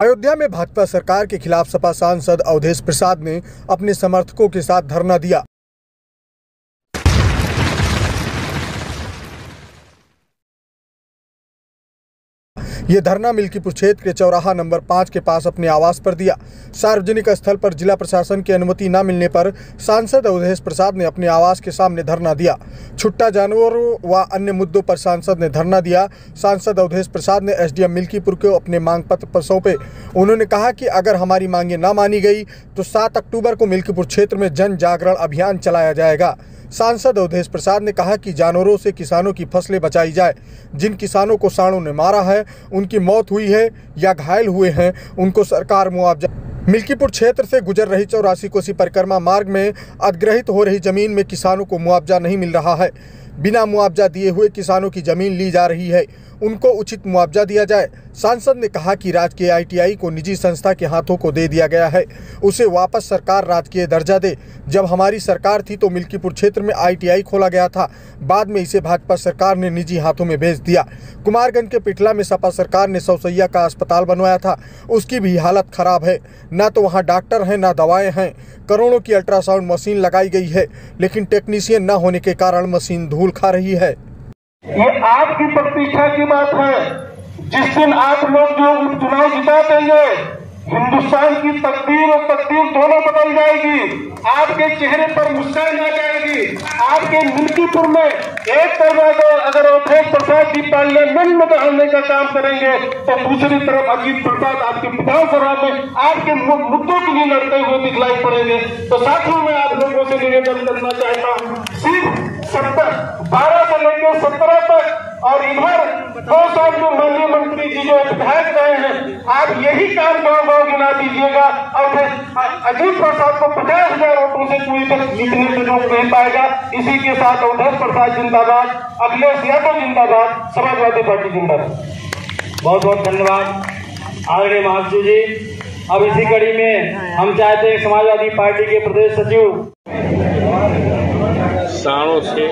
अयोध्या में भाजपा सरकार के खिलाफ सपा सांसद अवधेश प्रसाद ने अपने समर्थकों के साथ धरना दिया। ये धरना मिल्कीपुर क्षेत्र के चौराहा नंबर 5 के पास अपने आवास पर दिया। सार्वजनिक स्थल पर जिला प्रशासन की अनुमति न मिलने पर सांसद अवधेश प्रसाद ने अपने आवास के सामने धरना दिया। छुट्टा जानवरों व अन्य मुद्दों पर सांसद ने धरना दिया। सांसद अवधेश प्रसाद ने एसडीएम मिल्कीपुर को अपने मांग पत्र पर सौंपे। उन्होंने कहा कि अगर हमारी मांगें न मानी गई तो 7 अक्टूबर को मिल्कीपुर क्षेत्र में जन जागरण अभियान चलाया जाएगा। सांसद अवधेश प्रसाद ने कहा कि जानवरों से किसानों की फसलें बचाई जाए। जिन किसानों को सांडों ने मारा है, उनकी मौत हुई है या घायल हुए हैं, उनको सरकार मुआवजा। मिल्कीपुर क्षेत्र से गुजर रही 84 कोसी परिक्रमा मार्ग में अधिग्रहित हो रही जमीन में किसानों को मुआवजा नहीं मिल रहा है। बिना मुआवजा दिए हुए किसानों की जमीन ली जा रही है, उनको उचित मुआवजा दिया जाए। सांसद ने कहा कि राजकीय आईटीआई को निजी संस्था के हाथों को दे दिया गया है, उसे वापस सरकार राजकीय दर्जा दे। जब हमारी सरकार थी तो मिल्कीपुर क्षेत्र में आईटीआई खोला गया था, बाद में इसे भाजपा सरकार ने निजी हाथों में भेज दिया। कुमारगंज के पिठला में सपा सरकार ने 100 शैय्या का अस्पताल बनवाया था, उसकी भी हालत खराब है। ना तो वहाँ डॉक्टर हैं, ना दवाएं हैं। करोड़ों की अल्ट्रासाउंड मशीन लगाई गई है, लेकिन टेक्नीशियन न होने के कारण मशीन धूल खा रही है। ये आपकी प्रतीक्षा की बात है। जिस दिन आप लोग जो चुनाव जिता देंगे, हिंदुस्तान की तकदीर और तकदीर दोनों बदल जाएगी। आपके चेहरे पर मुस्कान आ जाएगी। आपके मिल्कीपुर में एक तरफ अगर अवधेश प्रसाद जी पार्लियामेंट में डालने का काम करेंगे तो दूसरी तरफ अजीत प्रसाद आपके विधानसभा में आपके मुद्दों के लिए लड़ते हुए दिखलाई पड़ेंगे। तो साथियों में आप लोगों से निवेदन करना चाहता हूँ, सिर्फ 12 से लेकर 17 तक और इधर 2 साल में माननीय मंत्री जी जो विधायक रहे हैं, आप यही काम गाँव गाँव गिना दीजिएगा और अजीत प्रसाद को 50,000 वोटों से कोई तक जीतने से रोक नहीं पाएगा। इसी के साथ अवधेश प्रसाद जिंदाबाद, अखिलेश यादव जिंदाबाद, समाजवादी पार्टी जिंदाबाद। बहुत बहुत धन्यवाद आदरणीय महाजू जी। अब इसी कड़ी में हम चाहते हैं समाजवादी पार्टी के प्रदेश सचिव किसानों से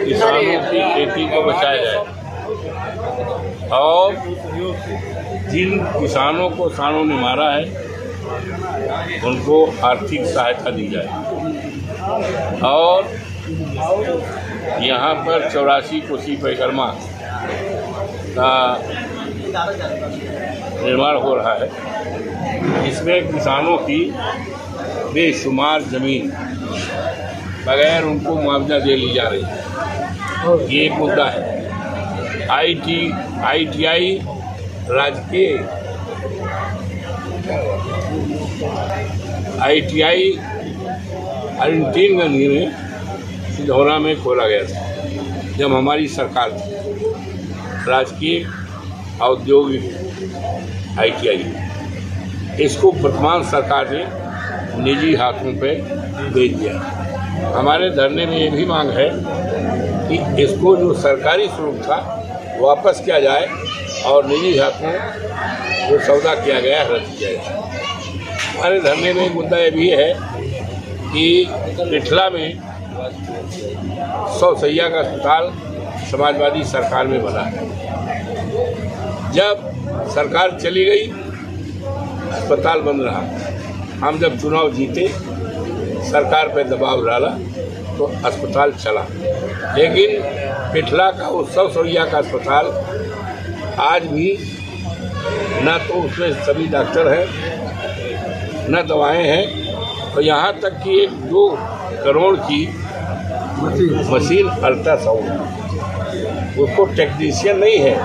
किसानों की खेती को बचाया जाए और जिन किसानों को सांडों ने मारा है उनको आर्थिक सहायता दी जाए और यहाँ पर 84 कोसी परिक्रमा का निर्माण हो रहा है। इसमें किसानों की बेशुमार जमीन बगैर उनको मुआवजा दे ली जा रही है। ये एक मुद्दा है। आईटीआई राजकीय आईटीआई अरिंटीनगंज में सिधौरा में खोला गया था जब हमारी सरकार थी। राजकीय औद्योगिक आईटीआई, इसको वर्तमान सरकार ने निजी हाथों पे दे दिया। हमारे धरने में ये भी मांग है कि इसको जो सरकारी स्वरूप था वापस किया जाए और निजी हाथों जो सौदा किया गया है रद्द किया जाए। हमारे धरने में मुद्दा ये भी है कि पिठला में 100 शैय्या का अस्पताल समाजवादी सरकार में बना है। जब सरकार चली गई अस्पताल बंद रहा। हम जब चुनाव जीते सरकार पर दबाव डाला तो अस्पताल चला, लेकिन पिठला का वो 100 शैय्या का अस्पताल आज भी न तो उसमें सभी डॉक्टर हैं न दवाएं हैं और यहाँ तक कि 1-2 करोड़ की मशीन अल्ट्रासाउंड उसको टेक्नीशियन नहीं है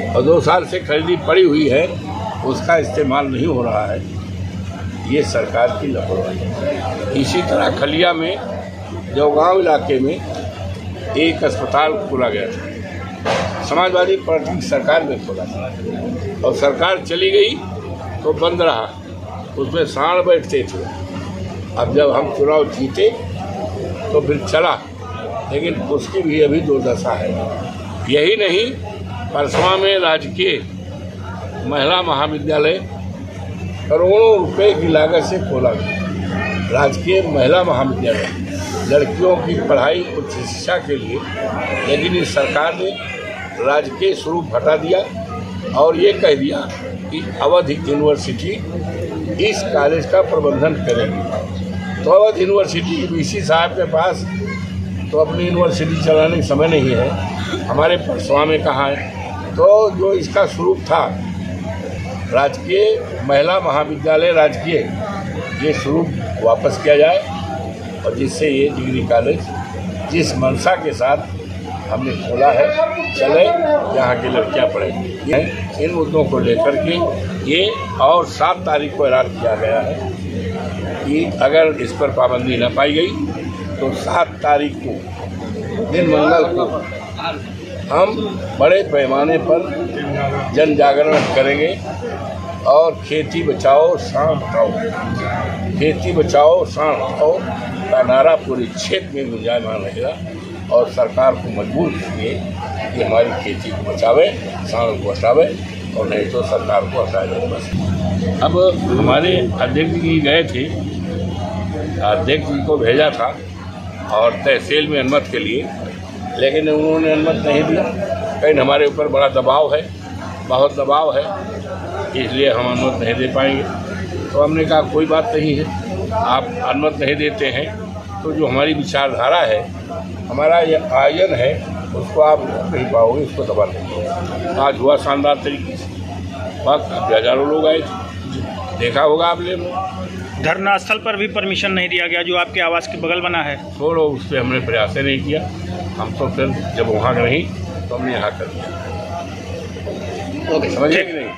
और 2 साल से खरीदी पड़ी हुई है, उसका इस्तेमाल नहीं हो रहा है। ये सरकार की लापरवाही। इसी तरह खलिया में जौगांव इलाके में एक अस्पताल खोला गया था, समाजवादी पार्टी की सरकार में खोला था और सरकार चली गई तो बंद रहा। उसमें सांड बैठते थे। अब जब हम चुनाव जीते तो फिर चला, लेकिन उसकी भी अभी दुर्दशा है। यही नहीं, परसवा में राजकीय महिला महाविद्यालय करोड़ों रुपए की लागत से खोला गया। राजकीय महिला महाविद्यालय लड़कियों की पढ़ाई उच्च शिक्षा के लिए, लेकिन इस सरकार ने राजकीय स्वरूप हटा दिया और ये कह दिया कि अवध यूनिवर्सिटी इस कॉलेज का प्रबंधन करेगी। तो अवध यूनिवर्सिटी वीसी साहब के पास तो अपनी यूनिवर्सिटी चलाने का समय नहीं है, हमारे परसवा में कहाँ है। तो जो इसका स्वरूप था राजकीय महिला महाविद्यालय राजकीय, ये स्वरूप वापस किया जाए और जिससे ये डिग्री कॉलेज जिस मंशा के साथ हमने खोला है चले, यहाँ की लड़कियाँ पढ़ेंगी। इन मुद्दों को लेकर के ये और 7 तारीख को ऐलान किया गया है कि अगर इस पर पाबंदी न पाई गई तो 7 तारीख को दिन मंगल को हम बड़े पैमाने पर जन जागरण करेंगे और खेती बचाओ सांड हटाओ, खेती बचाओ सांड हटाओ का नारा पूरे क्षेत्र में गुंजायमान रहेगा और सरकार को मजबूर कीजिए कि हमारी खेती को बचावे, सांड को हटावे और नहीं तो सरकार को हटाया जाए। बस अब हमारे अध्यक्ष जी गए थे, अध्यक्ष जी को भेजा था और तहसील में अनुमति के लिए, लेकिन उन्होंने अनुमति नहीं दिया। कहीं हमारे ऊपर बड़ा दबाव है, बहुत दबाव है, इसलिए हम अनुमति नहीं दे पाएंगे। तो हमने कहा कोई बात नहीं है, आप अनुमति नहीं देते हैं तो जो हमारी विचारधारा है, हमारा ये आयोजन है, उसको आप नहीं पाओगे, उसको दबा देंगे। आज हुआ शानदार तरीके से, वक्त हजारों लोग आए थे, देखा होगा आपने। धरना स्थल पर भी परमिशन नहीं दिया गया जो आपके आवास के बगल बना है। छोड़ो, उस पर हमने प्रयास नहीं किया, हम तो फिर जब वहाँ नहीं तो हमने यहाँ कर दिया। समझिए कि नहीं।